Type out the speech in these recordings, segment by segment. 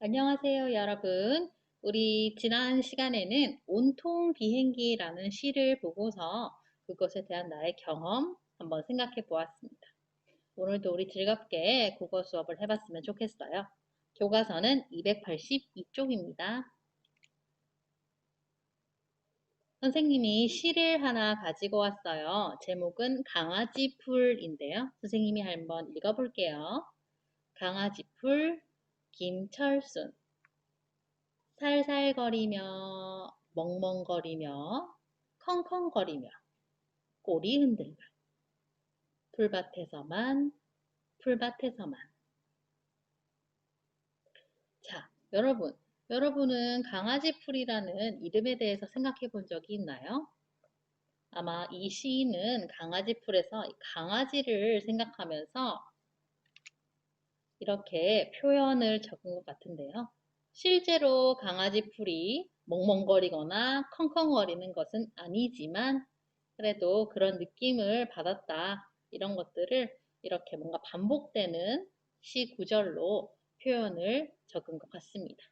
안녕하세요, 여러분. 우리 지난 시간에는 온통 비행기라는 시를 보고서 그것에 대한 나의 경험 한번 생각해 보았습니다. 오늘도 우리 즐겁게 국어 수업을 해봤으면 좋겠어요. 교과서는 282쪽입니다. 선생님이 시를 하나 가지고 왔어요. 제목은 강아지 풀인데요. 선생님이 한번 읽어볼게요. 강아지 풀, 김철순. 살살거리며 멍멍거리며 컹컹거리며 꼬리 흔들며 풀밭에서만 풀밭에서만. 자, 여러분은 강아지 풀이라는 이름에 대해서 생각해 본 적이 있나요? 아마 이 시인은 강아지 풀에서 강아지를 생각하면서 이렇게 표현을 적은 것 같은데요. 실제로 강아지 풀이 멍멍거리거나 컹컹거리는 것은 아니지만 그래도 그런 느낌을 받았다. 이런 것들을 이렇게 뭔가 반복되는 시 구절로 표현을 적은 것 같습니다.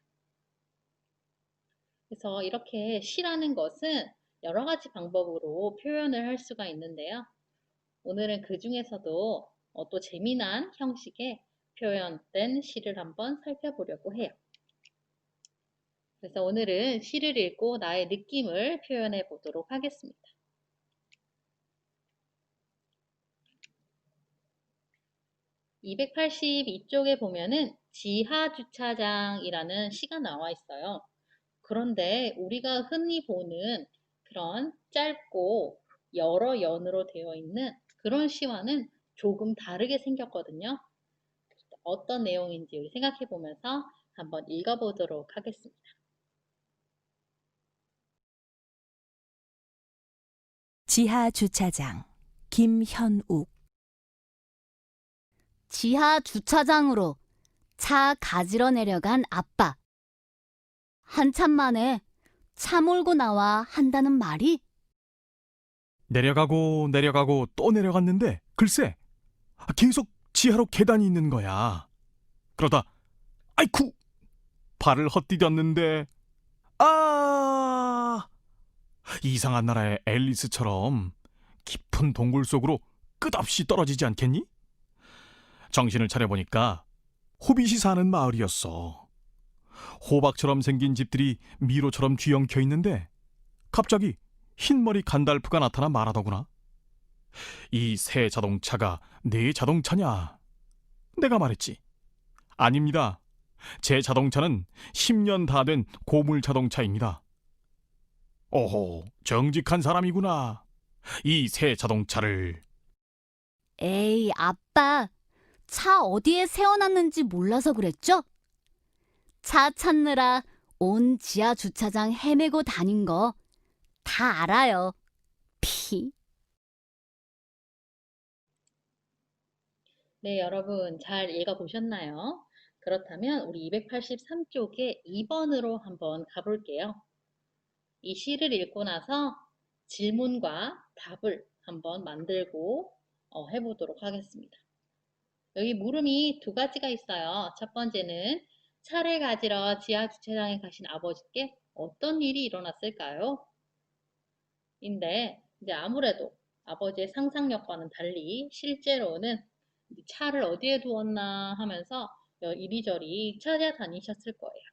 그래서 이렇게 시라는 것은 여러 가지 방법으로 표현을 할 수가 있는데요. 오늘은 그 중에서도 또 재미난 형식의 표현된 시를 한번 살펴보려고 해요. 그래서 오늘은 시를 읽고 나의 느낌을 표현해 보도록 하겠습니다. 282쪽에 보면은 지하주차장이라는 시가 나와 있어요. 그런데 우리가 흔히 보는 그런 짧고 여러 연으로 되어 있는 그런 시와는 조금 다르게 생겼거든요. 어떤 내용인지 우리 생각해 보면서 한번 읽어보도록 하겠습니다. 지하 주차장 김현욱. 지하 주차장으로 차 가지러 내려간 아빠. 한참 만에 차 몰고 나와 한다는 말이 내려가고 내려가고 또 내려갔는데 글쎄 계속 지하로 계단이 있는 거야. 그러다 아이쿠 발을 헛디뎠는데 아 이상한 나라의 앨리스처럼 깊은 동굴 속으로 끝없이 떨어지지 않겠니? 정신을 차려보니까 호빗이 사는 마을이었어. 호박처럼 생긴 집들이 미로처럼 뒤엉켜 있는데 갑자기 흰머리 간달프가 나타나 말하더구나. 이 새 자동차가 내 자동차냐? 내가 말했지. 아닙니다. 제 자동차는 10년 다 된 고물 자동차입니다. 오호, 정직한 사람이구나. 이 새 자동차를. 에이, 아빠. 차 어디에 세워놨는지 몰라서 그랬죠? 차 찾느라 온 지하 주차장 헤매고 다닌 거 다 알아요. 피. 네, 여러분 잘 읽어보셨나요? 그렇다면 우리 283쪽에 2번으로 한번 가볼게요. 이 시를 읽고 나서 질문과 답을 한번 만들고 해보도록 하겠습니다. 여기 물음이 두 가지가 있어요. 첫 번째는 차를 가지러 지하 주차장에 가신 아버지께 어떤 일이 일어났을까요? 인데 이제 아무래도 아버지의 상상력과는 달리 실제로는 차를 어디에 두었나 하면서 이리저리 찾아다니셨을 거예요.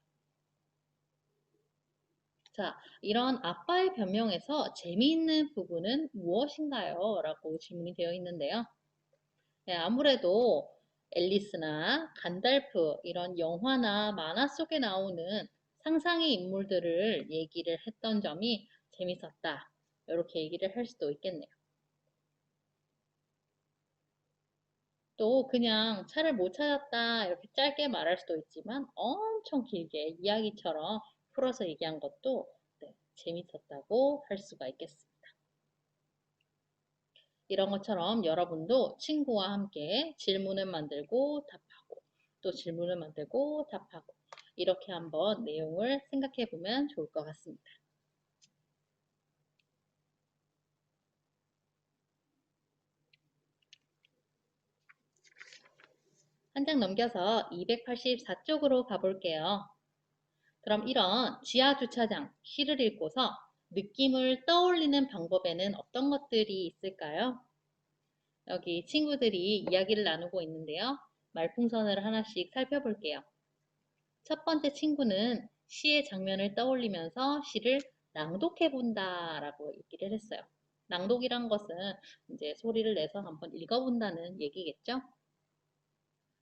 자, 이런 아빠의 변명에서 재미있는 부분은 무엇인가요? 라고 질문이 되어 있는데요. 네, 아무래도 앨리스나 간달프 이런 영화나 만화 속에 나오는 상상의 인물들을 얘기를 했던 점이 재밌었다. 이렇게 얘기를 할 수도 있겠네요. 또 그냥 차를 못 찾았다 이렇게 짧게 말할 수도 있지만 엄청 길게 이야기처럼 풀어서 얘기한 것도 네, 재밌었다고 할 수가 있겠습니다. 이런 것처럼 여러분도 친구와 함께 질문을 만들고 답하고 또 질문을 만들고 답하고 이렇게 한번 내용을 생각해 보면 좋을 것 같습니다. 한 장 넘겨서 284쪽으로 가볼게요. 그럼 이런 지하주차장 시를 읽고서 느낌을 떠올리는 방법에는 어떤 것들이 있을까요? 여기 친구들이 이야기를 나누고 있는데요. 말풍선을 하나씩 살펴볼게요. 첫 번째 친구는 시의 장면을 떠올리면서 시를 낭독해 본다 라고 얘기를 했어요. 낭독이란 것은 이제 소리를 내서 한번 읽어본다는 얘기겠죠.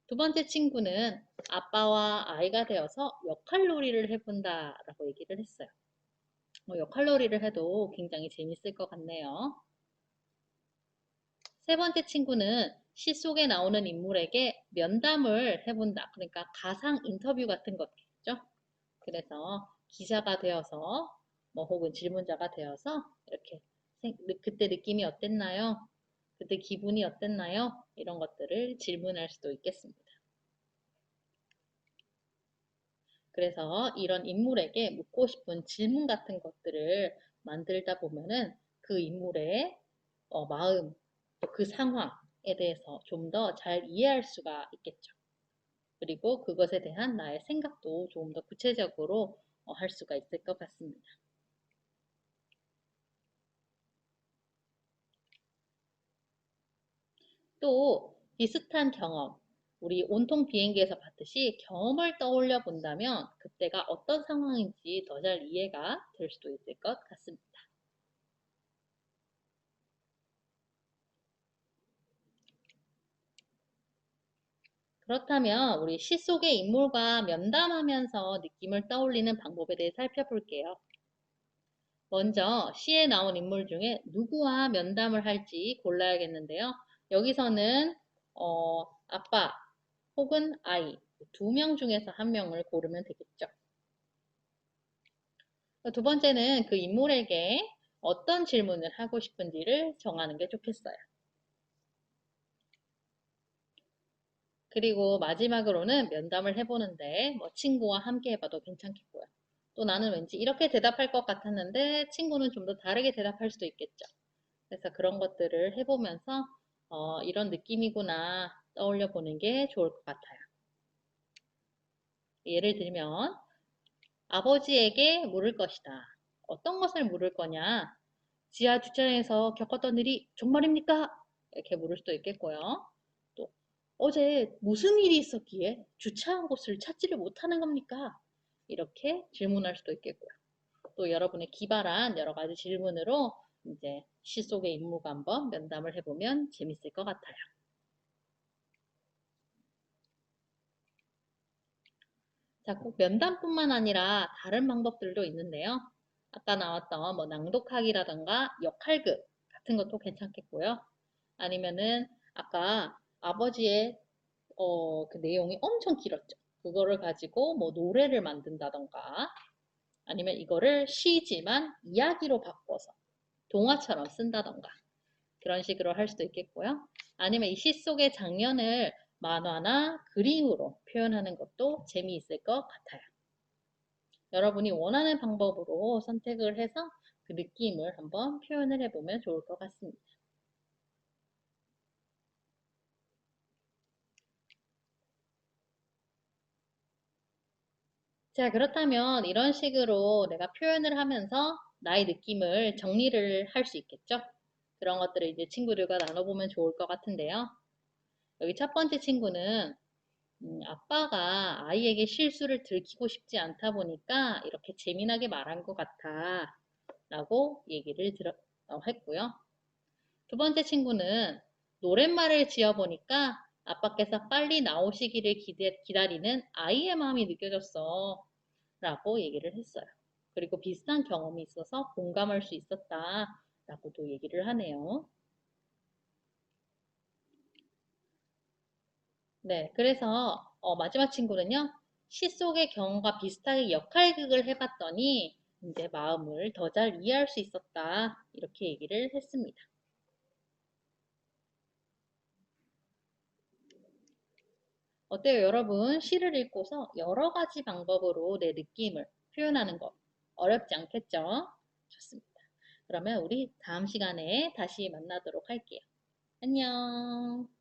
두 번째 친구는 아빠와 아이가 되어서 역할놀이를 해본다 라고 얘기를 했어요. 역할놀이를 해도 굉장히 재밌을 것 같네요. 세 번째 친구는 시 속에 나오는 인물에게 면담을 해본다. 그러니까 가상 인터뷰 같은 것겠죠. 그래서 기자가 되어서 뭐 혹은 질문자가 되어서 이렇게 그때 느낌이 어땠나요? 그때 기분이 어땠나요? 이런 것들을 질문할 수도 있겠습니다. 그래서 이런 인물에게 묻고 싶은 질문 같은 것들을 만들다 보면은 그 인물의 마음, 그 상황에 대해서 좀 더 잘 이해할 수가 있겠죠. 그리고 그것에 대한 나의 생각도 조금 더 구체적으로 할 수가 있을 것 같습니다. 또 비슷한 경험, 우리 온통 비행기에서 봤듯이 경험을 떠올려 본다면 그때가 어떤 상황인지 더 잘 이해가 될 수도 있을 것 같습니다. 그렇다면 우리 시 속의 인물과 면담하면서 느낌을 떠올리는 방법에 대해 살펴볼게요. 먼저 시에 나온 인물 중에 누구와 면담을 할지 골라야겠는데요. 여기서는 아빠 혹은 아이 두 명 중에서 한 명을 고르면 되겠죠. 두 번째는 그 인물에게 어떤 질문을 하고 싶은지를 정하는 게 좋겠어요. 그리고 마지막으로는 면담을 해보는데 뭐 친구와 함께 해봐도 괜찮겠고요. 또 나는 왠지 이렇게 대답할 것 같았는데 친구는 좀 더 다르게 대답할 수도 있겠죠. 그래서 그런 것들을 해보면서 이런 느낌이구나 떠올려 보는 게 좋을 것 같아요. 예를 들면 아버지에게 물을 것이다. 어떤 것을 물을 거냐? 지하 주차장에서 겪었던 일이 정말입니까? 이렇게 물을 수도 있겠고요. 또 어제 무슨 일이 있었기에 주차한 곳을 찾지를 못하는 겁니까? 이렇게 질문할 수도 있겠고요. 또 여러분의 기발한 여러 가지 질문으로 이제 시 속의 인물과 한번 면담을 해보면 재밌을 것 같아요. 자, 꼭 면담뿐만 아니라 다른 방법들도 있는데요. 아까 나왔던 뭐 낭독하기라던가 역할극 같은 것도 괜찮겠고요. 아니면은 아까 아버지의 그 내용이 엄청 길었죠. 그거를 가지고 뭐 노래를 만든다던가 아니면 이거를 시지만 이야기로 바꿔서 동화처럼 쓴다던가 그런 식으로 할 수도 있겠고요. 아니면 이 시 속의 장면을 만화나 그림으로 표현하는 것도 재미있을 것 같아요. 여러분이 원하는 방법으로 선택을 해서 그 느낌을 한번 표현을 해보면 좋을 것 같습니다. 자, 그렇다면 이런 식으로 내가 표현을 하면서 나의 느낌을 정리를 할 수 있겠죠? 그런 것들을 이제 친구들과 나눠보면 좋을 것 같은데요. 여기 첫 번째 친구는 아빠가 아이에게 실수를 들키고 싶지 않다 보니까 이렇게 재미나게 말한 것 같아 라고 얘기를 했고요. 두 번째 친구는 노랫말을 지어보니까 아빠께서 빨리 나오시기를 기다리는 아이의 마음이 느껴졌어 라고 얘기를 했어요. 그리고 비슷한 경험이 있어서 공감할 수 있었다 라고도 얘기를 하네요. 네, 그래서 마지막 친구는요. 시 속의 경험과 비슷하게 역할극을 해봤더니 이제 마음을 더 잘 이해할 수 있었다 이렇게 얘기를 했습니다. 어때요, 여러분? 시를 읽고서 여러 가지 방법으로 내 느낌을 표현하는 거 어렵지 않겠죠? 좋습니다. 그러면 우리 다음 시간에 다시 만나도록 할게요. 안녕.